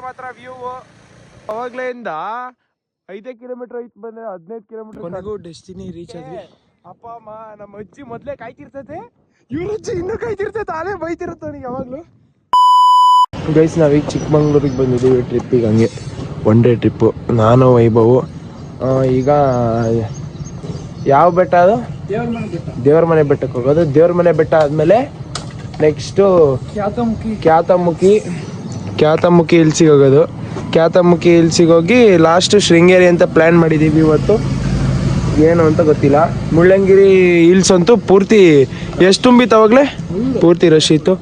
ಮಾತ್ರ view ಅವಾಗ್ಲಿಂದ 5 kilometre ಐತ್ ಬಂದ್ರೆ 15 ಕಿಲೋಮೀಟರ್ ಕೊನೆಗೂ ಡೆಸ್ಟಿನಿ ರೀಚ್ ಆದ್ವಿ. ಅಪ್ಪ ಅಮ್ಮ ನಮ್ಮ ಅಜ್ಜಿ ಮೊದ್ಲೇ ಕಾಯ್ತಿರ್ತೈತೆ, ಇವ್ರ ಅಜ್ಜಿ ಇನ್ನೂ ಕಾಯ್ತಿರ್ತೈತೆ, ಅದೇ ಬೈತಿರುತ್ತೆ ಅವನಿಗೆ ಯಾವಾಗ್ಲೂ. ಗೈಸ್ ನಾವೀಗ ಚಿಕ್ಕಮಂಗ್ಳೂರಿಗೆ ಬಂದಿದ್ದೀವಿ ಟ್ರಿಪ್ಪಿಗೆ, ಹಂಗೆ ಒನ್ ಡೇ ಟ್ರಿಪ್ಪು. ನಾನು ವೈಭವ್ ಈಗ ಯಾವ ಬೆಟ್ಟ ಅದು? ದೇವ್ರ ಮನೆ ಬೆಟ್ಟಕ್ಕೆ ಹೋಗೋದು. ದೇವ್ರ ಮನೆ ಬೆಟ್ಟ ಆದಮೇಲೆ ನೆಕ್ಸ್ಟು ಕ್ಯಾತಮುಖಿ ಹಿಲ್ಸಿಗೆ ಹೋಗೋದು. ಕ್ಯಾತಮುಖಿ ಹಿಲ್ಸಿಗೆ ಹೋಗಿ ಲಾಸ್ಟ್ ಶೃಂಗೇರಿ ಅಂತ ಪ್ಲ್ಯಾನ್ ಮಾಡಿದ್ದೀವಿ ಇವತ್ತು. ಏನು ಅಂತ ಗೊತ್ತಿಲ್ಲ. ಮುಳ್ಳಂಗಿರಿ ಹಿಲ್ಸ್ ಅಂತೂ ಪೂರ್ತಿ ಎಷ್ಟು ತುಂಬಿತ್ತವಾಗಲೇ, ಪೂರ್ತಿ ರಶ್ ಇತ್ತು.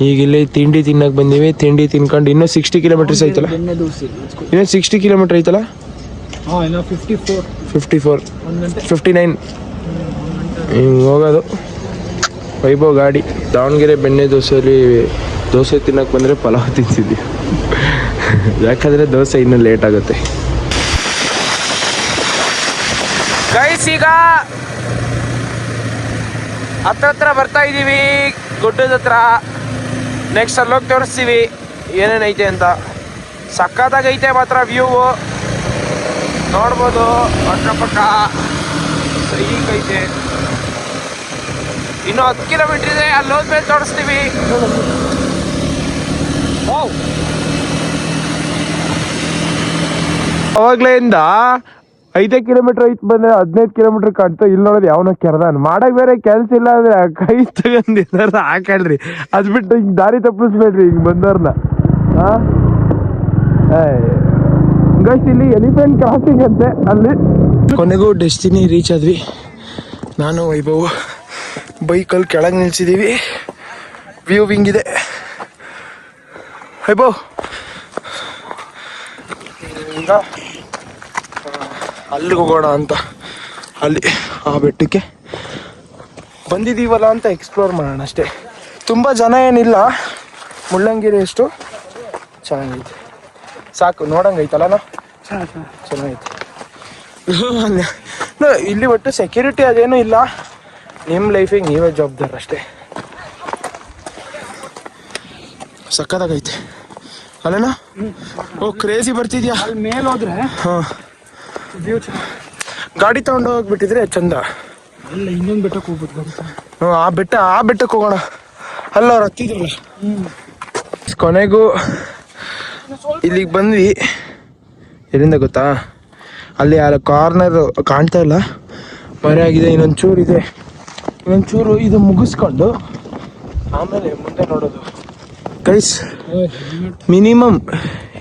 ಈಗ ಇಲ್ಲಿ ತಿಂಡಿ ತಿನ್ನಕ್ಕೆ ಬಂದೀವಿ. ತಿಂಡಿ ತಿನ್ಕೊಂಡು ಇನ್ನೂ 60 ಕಿಲೋಮೀಟರ್ಸ್ ಐತಲ್ಲ, ಇನ್ನೂ 60 ಕಿಲೋಮೀಟರ್ ಐತಲ್ಲ, 59 ಹಿಂಗೆ ಹೋಗೋದು. ವೈಭವ್ ಗಾಡಿ. ದಾವಣಗೆರೆ ಬೆಣ್ಣೆ ದೋಸೆ ತಿನ್ನಕ್ಕೆ ಬಂದರೆ ಪಲಾವ್ ತಿನ್ಸಿದ್ವಿ. ಯಾಕಂದರೆ ದೋಸೆ ಇನ್ನೂ ಲೇಟ್ ಆಗುತ್ತೆ. ಗೈಸ್ ಈಗ ಹತ್ರ ಬರ್ತಾ ಇದ್ದೀವಿ ಗುಡ್ಡದ ಹತ್ರ. ನೆಕ್ಸ್ಟ್ ಅಲ್ಲೋಗಿ ತೋರಿಸ್ತೀವಿ ಏನೇನೈತೆ ಅಂತ. ಸಕ್ಕತ್ತಾಗೈತೆ ಮಾತ್ರ ವ್ಯೂ ನೋಡ್ಬೋದು. ಅಕ್ಕಪಕ್ಕ ಸೈಕೈತೆ. ಇನ್ನು 10 ಕಿಲೋಮೀಟರ್ ಇದೆ, ಅಲ್ಲಿ ಹೋದ್ಮೇಲೆ ತೋರಿಸ್ತೀವಿ. ಅವಾಗ್ಲಿಂದ 5 ಕಿಲೋಮೀಟರ್ ಐತ್ ಬಂದ್ರೆ 15 ಕಿಲೋಮೀಟರ್ ಕಾಣ್ತು. ಇಲ್ಲಿ ನೋಡೋದು ಯಾವನೋ ಕೆರ್ದಾನ. ಮಾಡಕ್ ಬೇರೆ ಕೆಲ್ಸ ಇಲ್ಲ ಅಂದ್ರೆ ಕೈ ತಗೊಂಡಿದಾರ ಹಾಕಳ್ರಿ. ಅದ್ ಬಿಟ್ಟು ಹಿಂಗ್ ದಾರಿ ತಪ್ಪಿಸ್ಬೇಡ್ರಿ ಹಿಂಗ್ ಬಂದವ್ರನ್ನ. ಗೈಸ್ ಇಲ್ಲಿ ಎಲಿಫೆಂಟ್ ಕ್ರಾಸಿಂಗ್ ಅಂತೆ. ಅಲ್ಲಿ ಕೊನೆಗೂ ಡೆಸ್ಟಿನಿ ರೀಚ್ ಆದ್ವಿ. ನಾನು ವೈಭವ್ ಬೈಕಲ್ಲಿ ಕೆಳಗೆ ನಿಲ್ಸಿದೀವಿ. ವ್ಯೂ ಹಿಂಗಿದೆ. ವೈಭವ್ ಈಗ ಅಲ್ಲಿಗೆ ಹೋಗೋಣ ಅಂತ, ಅಲ್ಲಿ ಆ ಬೆಟ್ಟಕ್ಕೆ ಬಂದಿದ್ದೀವಲ್ಲ ಅಂತ ಎಕ್ಸ್ಪ್ಲೋರ್ ಮಾಡೋಣ ಅಷ್ಟೇ. ತುಂಬ ಜನ ಏನಿಲ್ಲ. ಮುಳ್ಳಂಗಿರಿ ಎಷ್ಟು ಚೆನ್ನಾಗೈತೆ, ಸಾಕು ನೋಡಂಗೈತಲ್ಲ. ಚೆನ್ನಾಗೈತೆ. ಇಲ್ಲಿ ಒಟ್ಟು ಸೆಕ್ಯೂರಿಟಿ ಅದೇನೂ ಇಲ್ಲ. ನಿಮ್ಮ ಲೈಫಿಗೆ ನೀವೇ ಜವಾಬ್ದಾರ ಅಷ್ಟೇ. ಸಕ್ಕತ್ತಾಗೈತೆ ಅಲ್ಲೇನಾ? ಓ ಕ್ರೇಜಿ ಬರ್ತಿದ್ಯಾ ಮೇಲೆ ಹೋದ್ರೆ. ಹಾಂ, ಗಾಡಿ ತಗೊಂಡು ಹೋಗ್ಬಿಟ್ಟಿದ್ರೆ ಚಂದ. ಇಲ್ಲ, ಇನ್ನೊಂದು ಬೆಟ್ಟಕ್ಕೆ ಹೋಗ್ಬೋದು. ಆ ಬೆಟ್ಟಕ್ಕೆ ಹೋಗೋಣ. ಅಲ್ಲ ಅವ್ರು ಹತ್ತಿದ್ರಲ್ಲ. ಕೊನೆಗೂ ಇಲ್ಲಿಗೆ ಬಂದ್ವಿ. ಎಲ್ಲಿಂದ ಗೊತ್ತಾ? ಅಲ್ಲಿ ಆ ಕಾರ್ನರ್ ಕಾಣ್ತಾ ಇಲ್ಲ, ಮರೆ ಆಗಿದೆ. ಇನ್ನೊಂದು ಚೂರು ಇದೆ, ಇನ್ನೊಂದು ಚೂರು ಇದು ಮುಗಿಸ್ಕೊಂಡು ಆಮೇಲೆ ಮುಂದೆ ನೋಡೋದು. ಗೈಸ್ ಮಿನಿಮಮ್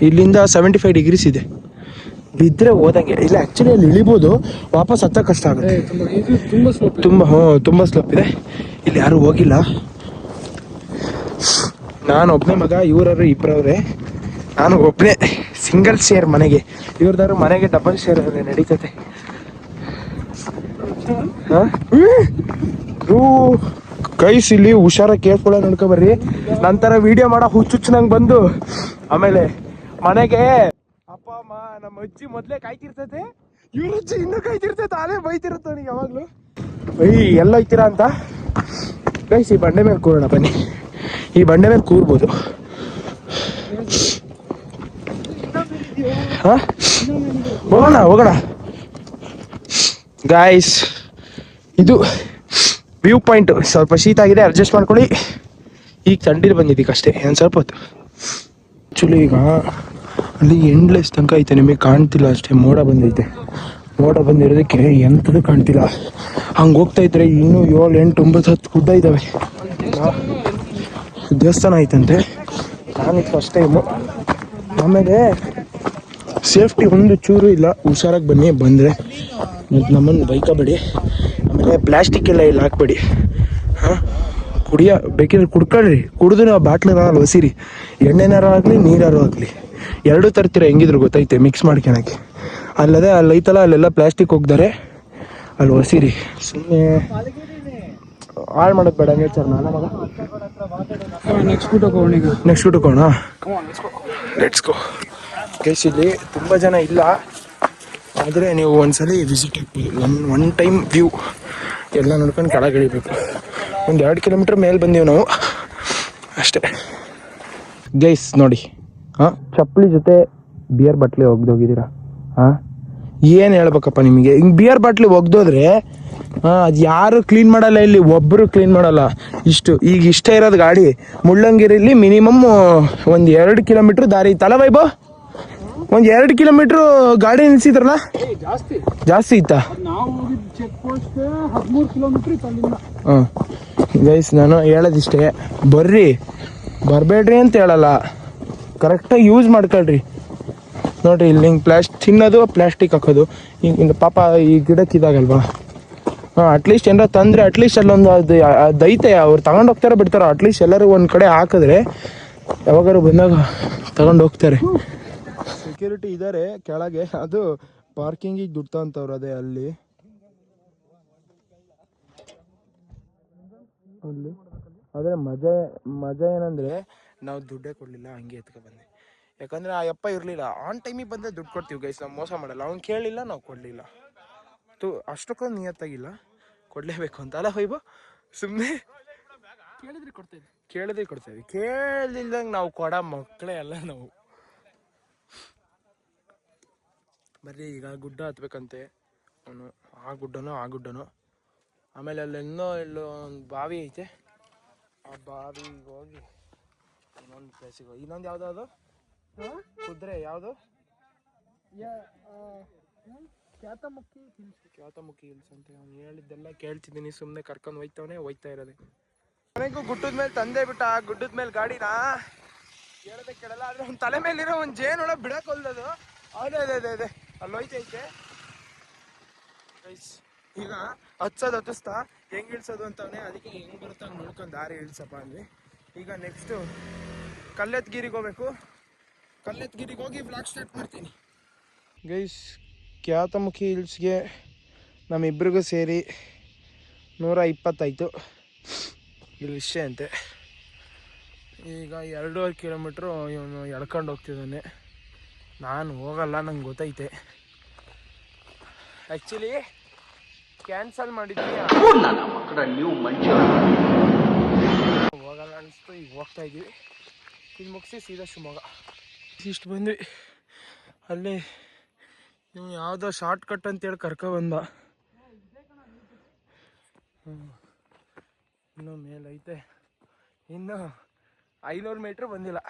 ಇಲ್ಲಿಂದ 75 ಡಿಗ್ರೀಸ್ ಇದೆ. ಬಿದ್ದರೆ ಹೋದಂಗೆ ಇಲ್ಲ. ಆ್ಯಕ್ಚುಲಿ ಅಲ್ಲಿ ಇಳಿಬೋದು, ವಾಪಸ್ ಹತ್ತ ಕಷ್ಟ ಆಗುತ್ತೆ. ತುಂಬ ಸ್ಲೋಪ್ ಇದೆ. ಇಲ್ಲಿ ಯಾರೂ ಹೋಗಿಲ್ಲ. ನಾನು ಒಬ್ಬನೇ ಮಗ, ಇವರವರು ಇಬ್ಬರವ್ರೆ. ನಾನು ಒಬ್ಬನೇ ಸಿಂಗಲ್ ಶೇರ್ ಮನೆಗೆ. ಇವ್ರದಾರು ಮನೆಗೆ ಡಬಲ್ ಶೇರ್ ಆದರೆ ನಡೀತದೆ. ಗೈಸ್ ಇಲ್ಲಿ ಹುಷಾರ ಕೇಳ್ಕೊಳ್ಳೋ ನೋಡ್ಕೊಬರ್ರಿ. ನಂತರ ವಿಡಿಯೋ ಮಾಡೋ ಹುಚ್ಚು ನಂಗೆ ಬಂದು ಆಮೇಲೆ ಮನೆಗೆ ಅಪ್ಪ ಅಮ್ಮ ನಮ್ಮ ಅಜ್ಜಿ ಮೊದ್ಲೇ ಕಾಯ್ತಿರ್ತೈತೆ, ಇವ್ರ ಅಜ್ಜಿ ಇನ್ನೂ ಕಾಯ್ತಿರ್ತೈತೆ, ಅದೇ ಬೈತಿರುತ್ತೆ ಅವನಿಗೆ ಯಾವಾಗ್ಲೂ. ಎಲ್ಲ ಐತೀರಾ ಅಂತ. ಗೈಸ್ ಈ ಬಂಡೆ ಮೇಲೆ ಕೂರೋಣ ಬನ್ನಿ. ಈ ಬಂಡೆ ಮೇಲೆ ಕೂರ್ಬೋದು. ಹೋಗೋಣ. ಗಾಯ್ಸ್ ಇದು ವ್ಯೂ ಪಾಯಿಂಟ್. ಸ್ವಲ್ಪ ಶೀತ ಆಗಿದೆ, ಅಡ್ಜಸ್ಟ್ ಮಾಡ್ಕೊಳ್ಳಿ. ಈಗ ಥಂಡಿಲಿ ಬಂದಿದ್ದೀವಿ ಅಷ್ಟೇ, ಒಂದು ಸ್ವಲ್ಪ ಹೊತ್ತು. ಆ್ಯಕ್ಚುಲಿ ಈಗ ಅಲ್ಲಿ ಎಂಡ್ಲೆಸ್ ತನಕ ಐತೆ, ನಿಮಗೆ ಕಾಣ್ತಿಲ್ಲ ಅಷ್ಟೇ. ಮೋಡ ಬಂದಿರೋದಕ್ಕೆ ಎಂಥದ್ದು ಕಾಣ್ತಿಲ್ಲ. ಹಂಗೆ ಹೋಗ್ತಾ ಇದ್ರೆ ಇನ್ನೂ 7, 8, 9, 10 ಗುಡ್ಡ ಇದ್ದಾವೆ. ದೇವಸ್ಥಾನ ಐತಂತೆ. ನಾನಿದು ಫಸ್ಟ್ ಟೈಮು. ಆಮೇಲೆ ಸೇಫ್ಟಿ ಒಂದು ಚೂರು ಇಲ್ಲ. ಹುಷಾರಾಗಿ ಬನ್ನಿ ಬಂದರೆ. ನಮ್ಮನ್ನು ಬೈಕಬೇಡಿ. ಆಮೇಲೆ ಪ್ಲಾಸ್ಟಿಕ್ ಎಲ್ಲ ಇಲ್ಲಿ ಹಾಕ್ಬೇಡಿ. ಹಾಂ, ಬೇಕಿದ್ರೆ ಕುಡ್ಕೊಳ್ರಿ. ಕುಡಿದು ನಾವು ಬಾಟ್ಲನ್ನ ಅಲ್ಲಿ ಒಸಿರಿ. ಎಣ್ಣೆನಾರು ಆಗಲಿ ನೀರಾರು ಆಗಲಿ ಎರಡೂ ತರ್ತೀರ. ಹೆಂಗಿದ್ರು ಗೊತ್ತೈತೆ, ಮಿಕ್ಸ್ ಮಾಡ್ಕೊಳಕ್ಕೆ. ಅಲ್ಲದೆ ಅಲ್ಲಿ ಐತಲ್ಲ, ಅಲ್ಲೆಲ್ಲ ಪ್ಲಾಸ್ಟಿಕ್ ಹೋಗ್ತಾರೆ, ಅಲ್ಲಿ ಒಸಿರಿ. ಸುಮ್ಮನೆ ಹಾಳು ಮಾಡೋದು ಬೇಡ. ನೇಚರ್ ನಾನು ಮಗ. ನೆಕ್ಸ್ಟ್ ಊಟಕ್ಕೆ ಹೋಗೋಣ. Let's go. ಗೈಸ್ ಇಲ್ಲಿ ತುಂಬ ಜನ ಇಲ್ಲ, ಆದರೆ ನೀವು ಒಂದ್ಸಲಿ ವಿಸಿಟ್ ಆಗ್ಬೋದು. ಒನ್ ಟೈಮ್ ವ್ಯೂ ಎಲ್ಲ ನೋಡ್ಕೊಂಡು ಕೆಳಗೆ ಇಳಿಬೇಕು. ಒಂದು 2 ಕಿಲೋಮೀಟ್ರ್ ಮೇಲೆ ಬಂದೀವಿ ನಾವು ಅಷ್ಟೇ. ಗೈಸ್ ನೋಡಿ, ಹಾಂ ಚಪ್ಪಲಿ ಜೊತೆ ಬಿಯರ್ ಬಟ್ಲಿ ಒಗ್ದೋಗಿದ್ದೀರಾ? ಹಾಂ, ಏನು ಹೇಳ್ಬೇಕಪ್ಪ ನಿಮಗೆ? ಹಿಂಗೆ ಬಿಯರ್ ಬಾಟ್ಲಿ ಒಗ್ದೋದ್ರೆ ಅದು ಯಾರು ಕ್ಲೀನ್ ಮಾಡಲ್ಲ, ಇಲ್ಲಿ ಒಬ್ಬರು ಕ್ಲೀನ್ ಮಾಡಲ್ಲ. ಈಗ ಇಷ್ಟೇ ಇರೋದು ಗಾಡಿ. ಮುಳ್ಳಂಗಿರಿಲಿ ಮಿನಿಮಮ್ ಒಂದು 2 ಕಿಲೋಮೀಟ್ರ್ ದಾರಿ ಇತ್ತಲ್ಲ ವೈಭವ್? ಒಂದು 2 ಕಿಲೋಮೀಟ್ರು ಗಾಡಿ ನಿಲ್ಸಿದ್ರಲ್ಲ, ಜಾಸ್ತಿ ಇತ್ತಾ? ಹಾಂ ಗೈಸ್, ನಾನು ಹೇಳೋದಿಷ್ಟೇ, ಬರಬೇಡ್ರಿ ಅಂತ ಹೇಳಲ್ಲ, ಕರೆಕ್ಟಾಗಿ ಯೂಸ್ ಮಾಡ್ಕೊಳ್ರಿ. ನೋಡಿರಿ ಇಲ್ಲಿ ಹಿಂಗೆ ತಿನ್ನೋದು, ಪ್ಲಾಸ್ಟಿಕ್ ಹಾಕೋದು, ಹಿಂಗೆ ಪಾಪ ಈ ಗಿಡಕ್ಕೆ ಇದಾಗಲ್ವಾ? ಹಾಂ, ಅಟ್ಲೀಸ್ಟ್ ಏನಾರ ತಂದರೆ ಅಟ್ಲೀಸ್ಟ್ ಅಲ್ಲೊಂದು ಅದು ಐತೆ, ಅವ್ರು ತಗೊಂಡು ಹೋಗ್ತಾರೋ ಬಿಡ್ತಾರೋ, ಅಟ್ಲೀಸ್ಟ್ ಎಲ್ಲರೂ ಒಂದು ಕಡೆ ಹಾಕಿದ್ರೆ ಯಾವಾಗಾರು ಬಂದಾಗ ತಗೊಂಡು ಹೋಗ್ತಾರೆ. ಸೆಕ್ಯೂರಿಟಿ ಇದ್ದಾರೆ ಕೆಳಗೆ, ಅದು ಪಾರ್ಕಿಂಗಿಗೆ ದುಡ್ಡು ಅಂತವ್ರು. ಅದೇ ಅಲ್ಲಿ ಆದರೆ ಮಜಾ ಏನಂದರೆ, ನಾವು ದುಡ್ಡೇ ಕೊಡಲಿಲ್ಲ, ಹಂಗೆ ಎತ್ಕೊ ಬಂದೆ. ಯಾಕಂದರೆ ಆ ಯಪ್ಪ ಇರಲಿಲ್ಲ. ಆನ್ ಟೈಮಿಗೆ ಬಂದರೆ ದುಡ್ಡು ಕೊಡ್ತೀವಿ ಗೈಸ್, ನಾವು ಮೋಸ ಮಾಡಲ್ಲ. ಅವ್ನು ಕೇಳಲಿಲ್ಲ, ನಾವು ಕೊಡಲಿಲ್ಲ. ಅಷ್ಟಕ್ಕೊಂದು ನಿಯತ್ತಾಗಿಲ್ಲ, ಕೊಡಲೇಬೇಕು ಅಂತ ಅಲ್ಲ ವೈಭವ್? ಸುಮ್ಮನೆ ಕೇಳಿದ್ರೆ ಕೊಡ್ತೇವೆ, ಕೇಳಿಲ್ದಂಗೆ ನಾವು ಕೊಡ ಮಕ್ಕಳೇ ಅಲ್ಲ ನಾವು. ಬರ್ರಿ, ಈಗ ಗುಡ್ಡ ಹತ್ಬೇಕಂತೆ ಅವನು. ಆ ಗುಡ್ಡನೋ ಆಮೇಲೆ ಅಲ್ಲೆಲ್ಲೋ ಒಂದು ಬಾವಿ ಐತೆ, ಆ ಬಾವಿಗೆ ಹೋಗಿ ಇನ್ನೊಂದು ಪ್ಲೇಸಿಗೆ ಹೋಗಿ, ಇನ್ನೊಂದು ಯಾವ್ದು ಕುದುರೆ ಯಾವುದು? ಕ್ಯಾತಮುಖಿ ಹಿಲ್ಸ್ ಅಂತ. ಅವ್ನು ಹೇಳಿದ್ದೆಲ್ಲ ಕೇಳ್ತಿದ್ದೀನಿ, ಸುಮ್ಮನೆ ಕರ್ಕೊಂಡು ಹೋಯ್ತಾ ಇರೋದೆ. ಮನೆಗೂ ಗುಡ್ಡದ ಮೇಲೆ ತಂದೆ ಬಿಟ್ಟ, ಆ ಗುಡ್ಡದ ಮೇಲೆ ಗಾಡಿನ ಹೇಳೋದೇ ಕೇಳಲ್ಲ. ಆದರೆ ಅವ್ನ ತಲೆ ಮೇಲಿರೋ ಒಂದು ಜೇನೊಳ ಬಿಡೋಕೊಲ್ದದು. ಅದೇ ಅಲ್ಲಿ ಹೋಯ್ತೈತೆ ಗೈಸ್. ಈಗ ಹತ್ತಿಸ್ತಾ ಹೆಂಗೆ ಇಳಿಸೋದು ಅಂತವನೇ, ಅದಕ್ಕೆ ಹೆಂಗೆ ಬರುತ್ತಾ ನೋಡ್ಕೊಂಡು ದಾರಿ ಇಳಿಸಪ್ಪ ಅಂದ್ವಿ. ಈಗ ನೆಕ್ಸ್ಟು ಕಲ್ಲೆತ್ಗಿರಿಗೆ ಹೋಗ್ಬೇಕು. ಕಲ್ಲೆತ್ಗಿರಿಗೆ ಹೋಗಿ ವ್ಲಾಗ್ ಸ್ಟಾರ್ಟ್ ಮಾಡ್ತೀನಿ ಗೈಸ್. ಕ್ಯಾತಮುಖಿ ಹಿಲ್ಸ್ಗೆ ನಮ್ಮಿಬ್ರಿಗೂ ಸೇರಿ 120 ಆಯಿತು. ಇಲ್ಲಿ ಇಷ್ಟೇ ಅಂತೆ. ಈಗ 2.5 ಕಿಲೋಮೀಟ್ರು ಇವನು ಎಳ್ಕೊಂಡು ಹೋಗ್ತಿದ್ದಾನೆ. ನಾನು ಹೋಗಲ್ಲ, ನಂಗೆ ಗೊತ್ತೈತೆ. ಆ್ಯಕ್ಚುಲಿ ಕ್ಯಾನ್ಸಲ್ ಮಾಡಿದ್ವಿ, ಹೋಗಲ್ಲ ಅನಿಸ್ತು. ಈಗ ಹೋಗ್ತಾ ಇದ್ದೀವಿ. ಇದು ಮುಗಿಸಿ ಸೀದಾ ಶಿವಮೊಗ್ಗ. ಇಷ್ಟು ಬಂದ್ವಿ. ಅಲ್ಲಿ ನೀವು ಯಾವುದೋ ಶಾರ್ಟ್ ಕಟ್ ಅಂತೇಳಿ ಕರ್ಕೊಬಂದ. ಇನ್ನೂ ಮೇಲೈತೆ, ಇನ್ನು 500 ಮೀಟ್ರ್ ಬಂದಿಲ್ಲ.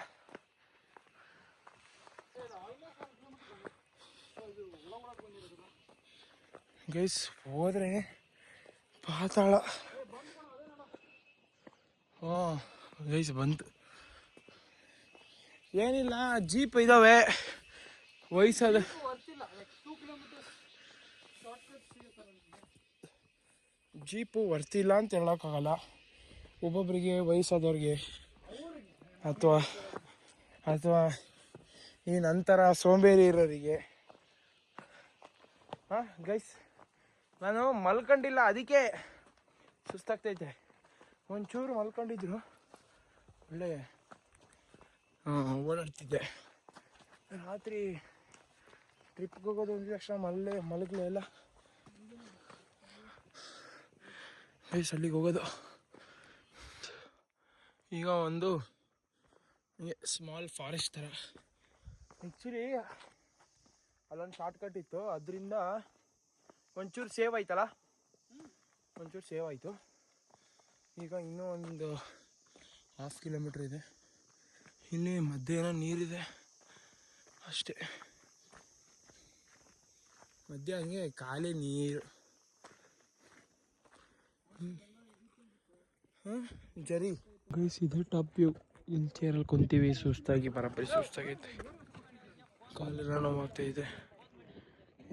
ಗೈಸ್, ಹೋದ್ರೆ ಪಾತಾಳ. ಹಾಂ ಗೈಸ್, ಬಂತು. ಏನಿಲ್ಲ, ಜೀಪ್ ಇದ್ದಾವೆ ವಯಸ್ಸಾದ. ಜೀಪು ವರ್ತಿಲ್ಲ ಅಂತ ಹೇಳೋಕ್ಕಾಗಲ್ಲ. ಒಬ್ಬೊಬ್ಬರಿಗೆ, ವಯಸ್ಸಾದವ್ರಿಗೆ ಅಥವಾ ಈ ನಂತರ ಸೋಂಬೇರಿ ಇರೋರಿಗೆ. ಹಾಂ ಗೈಸ್, ನಾನು ಮಲ್ಕೊಂಡಿಲ್ಲ, ಅದಕ್ಕೆ ಸುಸ್ತಾಗ್ತೈತೆ. ಒಂಚೂರು ಮಲ್ಕೊಂಡಿದ್ರು ಒಳ್ಳೆ ಓಡಾಡ್ತಿದ್ದೆ. ರಾತ್ರಿ ಟ್ರಿಪ್ಗೆ ಹೋಗೋದು ಒಂದು ತಕ್ಷಣ ಮಲಗಲೇ ಇಲ್ಲ ಗೈಸ್. ಅಲ್ಲಿಗೆ ಹೋಗೋದು ಈಗ ಒಂದು ಸ್ಮಾಲ್ ಫಾರೆಸ್ಟ್ ಥರ. ಆ್ಯಕ್ಚುಲಿ ಅಲ್ಲೊಂದು ಶಾರ್ಟ್ ಕಟ್ ಇತ್ತು, ಅದರಿಂದ ಒಂಚೂರು ಸೇವ್ ಆಯ್ತಲ್ಲ, ಒಂಚೂರು ಸೇವ್ ಆಯಿತು. ಈಗ ಇನ್ನೂ ಒಂದು 1/2 ಕಿಲೋಮೀಟ್ರ್ ಇದೆ. ಇಲ್ಲಿ ಮಧ್ಯೆ ಏನೋ ನೀರಿದೆ ಅಷ್ಟೇ, ಮಧ್ಯೆ ಹಂಗೆ ಖಾಲಿ ನೀರು. ಜರಿ ಗೈಸ್, ಇದೆ ಟಾಪ್ ವ್ಯೂ. ಇಲ್ಲಿ ಚೇರಲ್ಲಿ ಕುಂತೀವಿ, ಸುಸ್ತಾಗಿ ಬರಬ್ಬರಿ ಸುಸ್ತಾಗೈತೆ, ಕಾಲೆಲ್ಲ ನೋವಾಗ್ತಾ ಇದೆ.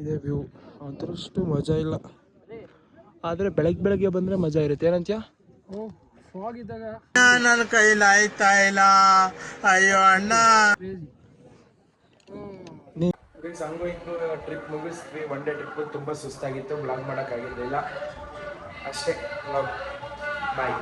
ಇದೇ ವ್ಯೂ. ಅದರಷ್ಟು ಮಜಾ ಇಲ್ಲ, ಆದರೆ ಬೆಳಗ್ಗೆ ಬಂದರೆ ಮಜಾ ಇರುತ್ತೆ. ಏನಂತ್ಯ? ನನ್ನ ಕೈಲಿ ಆಯ್ತಾ ಇಲ್ಲ, ಅಯ್ಯೋ ಅಣ್ಣ. ಹಂಗೂ ಹಿಂಗೂ ಟ್ರಿಪ್ ಮುಗಿಸ್ತೀವಿ. 1 ಡೇ ಟ್ರಿಪ್ ತುಂಬ ಸುಸ್ತಾಗಿತ್ತು, ಬ್ಲಾಗ್ ಮಾಡೋಕ್ಕಾಗಿರಲಿಲ್ಲ ಅಷ್ಟೇ. ಬಾಯ್.